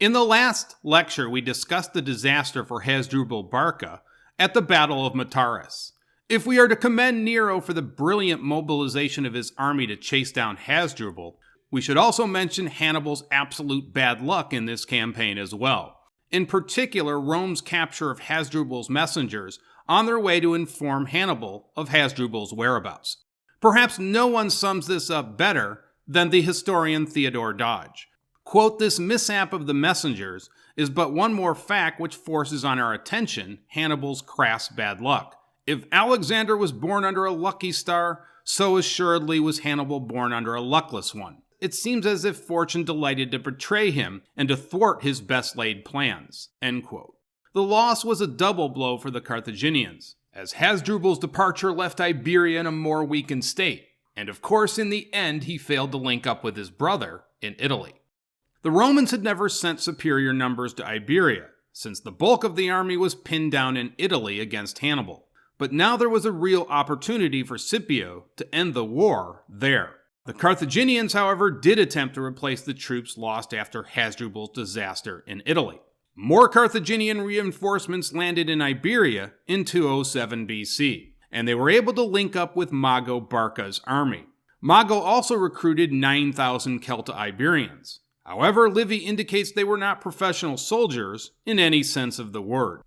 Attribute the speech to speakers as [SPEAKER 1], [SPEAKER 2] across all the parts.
[SPEAKER 1] In the last lecture, we discussed the disaster for Hasdrubal Barca at the Battle of Metaurus. If we are to commend Nero for the brilliant mobilization of his army to chase down Hasdrubal, we should also mention Hannibal's absolute bad luck in this campaign as well. In particular, Rome's capture of Hasdrubal's messengers on their way to inform Hannibal of Hasdrubal's whereabouts. Perhaps no one sums this up better than the historian Theodore Dodge. Quote, "This mishap of the messengers is but one more fact which forces on our attention Hannibal's crass bad luck. If Alexander was born under a lucky star, so assuredly was Hannibal born under a luckless one. It seems as if fortune delighted to betray him and to thwart his best-laid plans." End quote. The loss was a double blow for the Carthaginians, as Hasdrubal's departure left Iberia in a more weakened state, and of course in the end he failed to link up with his brother in Italy. The Romans had never sent superior numbers to Iberia, since the bulk of the army was pinned down in Italy against Hannibal. But now there was a real opportunity for Scipio to end the war there. The Carthaginians, however, did attempt to replace the troops lost after Hasdrubal's disaster in Italy. More Carthaginian reinforcements landed in Iberia in 207 BC, and they were able to link up with Mago Barca's army. Mago also recruited 9,000 Celta-Iberians. However, Livy indicates they were not professional soldiers in any sense of the word.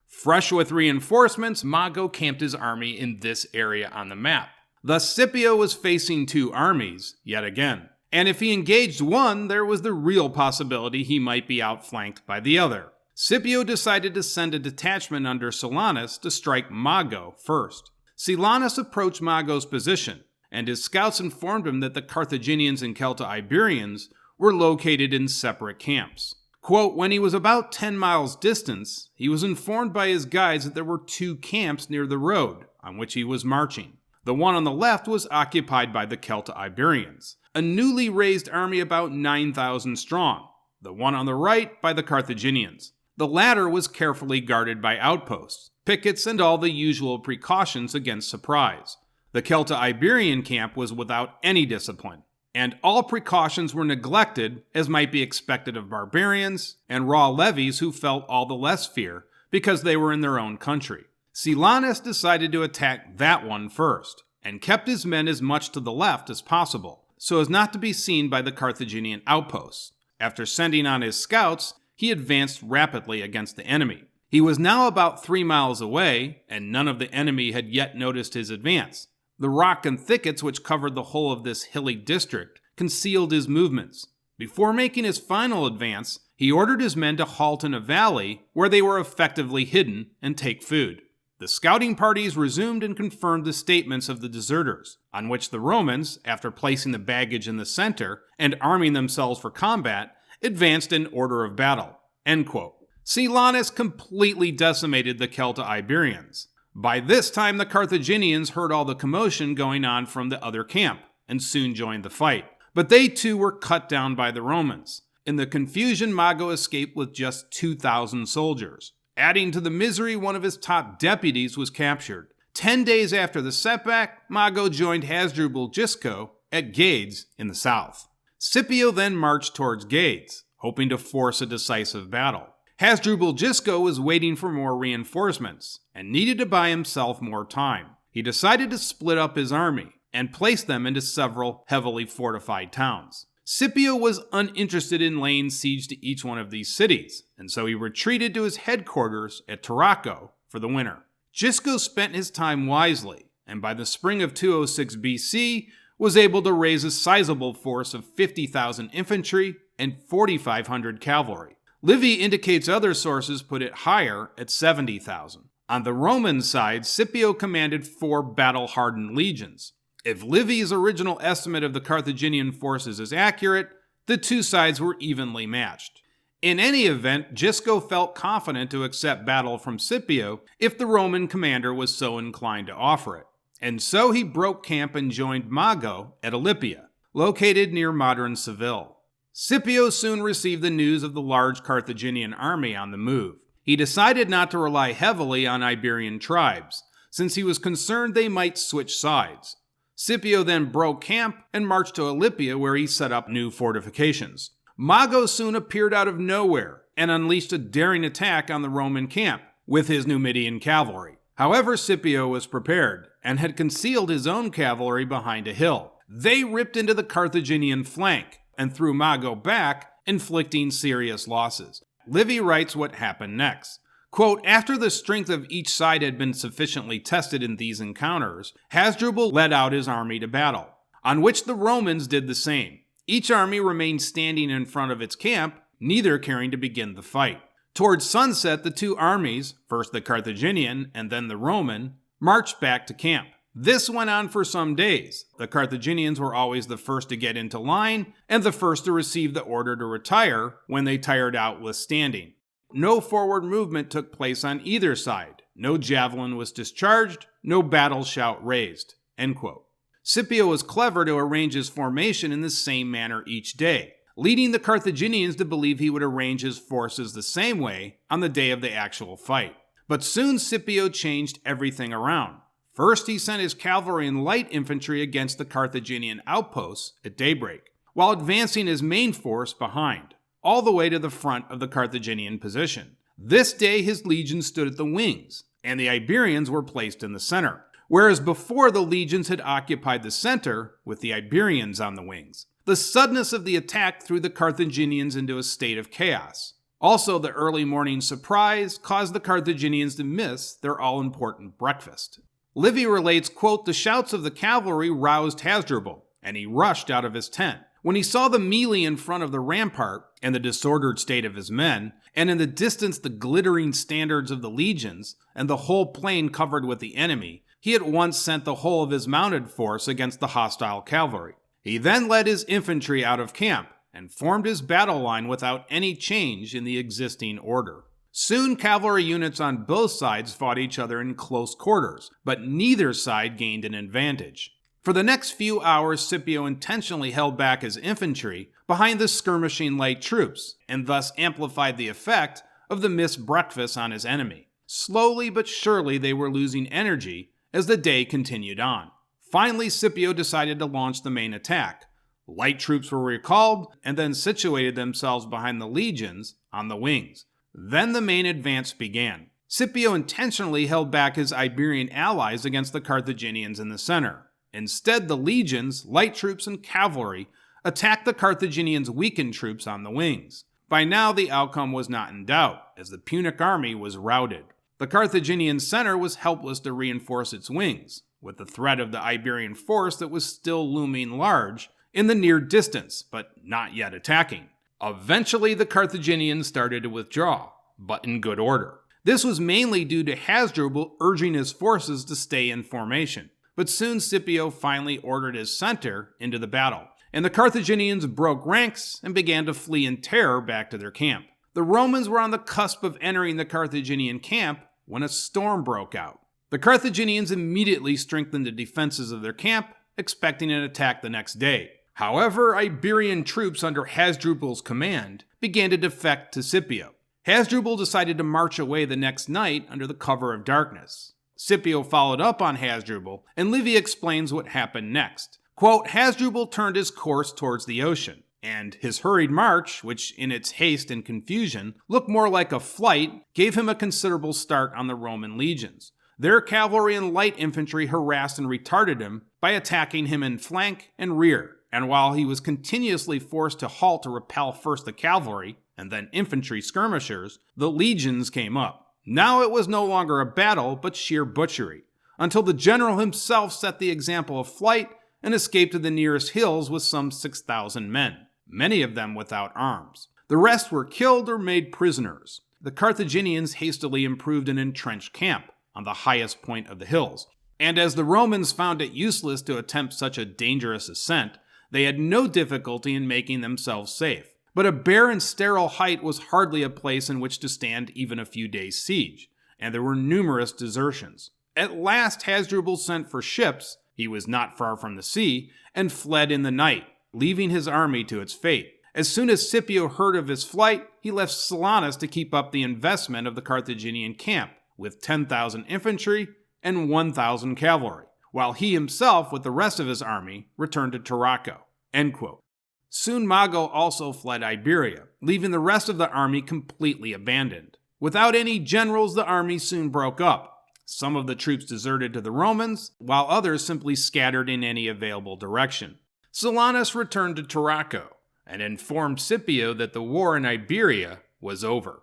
[SPEAKER 1] Fresh with reinforcements, Mago camped his army in this area on the map. Thus, Scipio was facing two armies, yet again. And if he engaged one, there was the real possibility he might be outflanked by the other. Scipio decided to send a detachment under Silanus to strike Mago first. Silanus approached Mago's position, and his scouts informed him that the Carthaginians and Celta-Iberians were located in separate camps. Quote, "When he was about 10 miles distance, he was informed by his guides that there were two camps near the road on which he was marching. The one on the left was occupied by the Celta-Iberians, a newly raised army about 9,000 strong. The one on the right by the Carthaginians. The latter was carefully guarded by outposts, pickets, and all the usual precautions against surprise. The Celta-Iberian camp was without any discipline, and all precautions were neglected as might be expected of barbarians and raw levies who felt all the less fear because they were in their own country. Silanus decided to attack that one first, and kept his men as much to the left as possible, so as not to be seen by the Carthaginian outposts. After sending on his scouts, he advanced rapidly against the enemy. He was now about 3 miles away, and none of the enemy had yet noticed his advance. The rock and thickets which covered the whole of this hilly district concealed his movements. Before making his final advance, he ordered his men to halt in a valley where they were effectively hidden and take food. The scouting parties resumed and confirmed the statements of the deserters, on which the Romans, after placing the baggage in the center and arming themselves for combat, advanced in order of battle. End quote. Silanus completely decimated the Celta-Iberians. By this time, the Carthaginians heard all the commotion going on from the other camp, and soon joined the fight. But they too were cut down by the Romans. In the confusion, Mago escaped with just 2,000 soldiers. Adding to the misery, one of his top deputies was captured. 10 days after the setback, Mago joined Hasdrubal Gisco at Gades in the south. Scipio then marched towards Gades, hoping to force a decisive battle. Hasdrubal Gisco was waiting for more reinforcements, and needed to buy himself more time. He decided to split up his army, and place them into several heavily fortified towns. Scipio was uninterested in laying siege to each one of these cities, and so he retreated to his headquarters at Tarraco for the winter. Gisco spent his time wisely, and by the spring of 206 BC, was able to raise a sizable force of 50,000 infantry and 4,500 cavalry. Livy indicates other sources put it higher at 70,000. On the Roman side, Scipio commanded 4 battle-hardened legions. If Livy's original estimate of the Carthaginian forces is accurate, the two sides were evenly matched. In any event, Gisco felt confident to accept battle from Scipio if the Roman commander was so inclined to offer it. And so he broke camp and joined Mago at Ilipa, located near modern Seville. Scipio soon received the news of the large Carthaginian army on the move. He decided not to rely heavily on Iberian tribes, since he was concerned they might switch sides. Scipio then broke camp and marched to Ilipa, where he set up new fortifications. Mago soon appeared out of nowhere and unleashed a daring attack on the Roman camp with his Numidian cavalry. However, Scipio was prepared and had concealed his own cavalry behind a hill. They ripped into the Carthaginian flank and threw Mago back, inflicting serious losses. Livy writes what happened next. Quote, after the strength of each side had been sufficiently tested in these encounters, Hasdrubal led out his army to battle, on which the Romans did the same. Each army remained standing in front of its camp, neither caring to begin the fight. Towards sunset, the two armies, first the Carthaginian and then the Roman, marched back to camp. This went on for some days. The Carthaginians were always the first to get into line and the first to receive the order to retire when they tired out with standing. No forward movement took place on either side. No javelin was discharged, no battle shout raised. End quote. Scipio was clever to arrange his formation in the same manner each day, leading the Carthaginians to believe he would arrange his forces the same way on the day of the actual fight. But soon Scipio changed everything around. First, he sent his cavalry and light infantry against the Carthaginian outposts at daybreak, while advancing his main force behind, all the way to the front of the Carthaginian position. This day his legions stood at the wings, and the Iberians were placed in the center, whereas before the legions had occupied the center with the Iberians on the wings. The suddenness of the attack threw the Carthaginians into a state of chaos. Also, the early morning surprise caused the Carthaginians to miss their all-important breakfast. Livy relates, quote, the shouts of the cavalry roused Hasdrubal, and he rushed out of his tent. When he saw the melee in front of the rampart and the disordered state of his men, and in the distance the glittering standards of the legions, and the whole plain covered with the enemy, he at once sent the whole of his mounted force against the hostile cavalry. He then led his infantry out of camp and formed his battle line without any change in the existing order. Soon cavalry units on both sides fought each other in close quarters, but neither side gained an advantage. For the next few hours, Scipio intentionally held back his infantry behind the skirmishing light troops, and thus amplified the effect of the missed breakfast on his enemy. Slowly but surely they were losing energy as the day continued on. Finally, Scipio decided to launch the main attack. Light troops were recalled and then situated themselves behind the legions on the wings. Then the main advance began. Scipio intentionally held back his Iberian allies against the Carthaginians in the center. Instead, the legions, light troops, and cavalry attacked the Carthaginians' weakened troops on the wings. By now, the outcome was not in doubt, as the Punic army was routed. The Carthaginian center was helpless to reinforce its wings, with the threat of the Iberian force that was still looming large in the near distance, but not yet attacking. Eventually, the Carthaginians started to withdraw, but in good order. This was mainly due to Hasdrubal urging his forces to stay in formation. But soon Scipio finally ordered his center into the battle, and the Carthaginians broke ranks and began to flee in terror back to their camp. The Romans were on the cusp of entering the Carthaginian camp when a storm broke out. The Carthaginians immediately strengthened the defenses of their camp, expecting an attack the next day. However, Iberian troops under Hasdrubal's command began to defect to Scipio. Hasdrubal decided to march away the next night under the cover of darkness. Scipio followed up on Hasdrubal, and Livy explains what happened next. Quote, Hasdrubal turned his course towards the ocean, and his hurried march, which in its haste and confusion looked more like a flight, gave him a considerable start on the Roman legions. Their cavalry and light infantry harassed and retarded him by attacking him in flank and rear, and while he was continuously forced to halt to repel first the cavalry and then infantry skirmishers, the legions came up. Now it was no longer a battle, but sheer butchery, until the general himself set the example of flight and escaped to the nearest hills with some 6,000 men, many of them without arms. The rest were killed or made prisoners. The Carthaginians hastily improved an entrenched camp on the highest point of the hills, and as the Romans found it useless to attempt such a dangerous ascent, they had no difficulty in making themselves safe. But a bare and sterile height was hardly a place in which to stand even a few days' siege, and there were numerous desertions. At last Hasdrubal sent for ships, he was not far from the sea, and fled in the night, leaving his army to its fate. As soon as Scipio heard of his flight, he left Salamis to keep up the investment of the Carthaginian camp, with 10,000 infantry and 1,000 cavalry, while he himself, with the rest of his army, returned to Tarraco. End quote. Soon Mago also fled Iberia, leaving the rest of the army completely abandoned. Without any generals, the army soon broke up. Some of the troops deserted to the Romans, while others simply scattered in any available direction. Silanus returned to Tarraco and informed Scipio that the war in Iberia was over.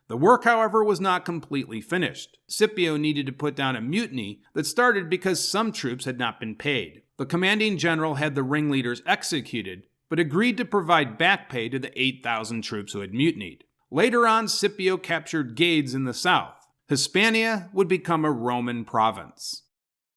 [SPEAKER 1] The work, however, was not completely finished. Scipio needed to put down a mutiny that started because some troops had not been paid. The commanding general had the ringleaders executed, but agreed to provide back pay to the 8,000 troops who had mutinied. Later on, Scipio captured Gades in the south. Hispania would become a Roman province.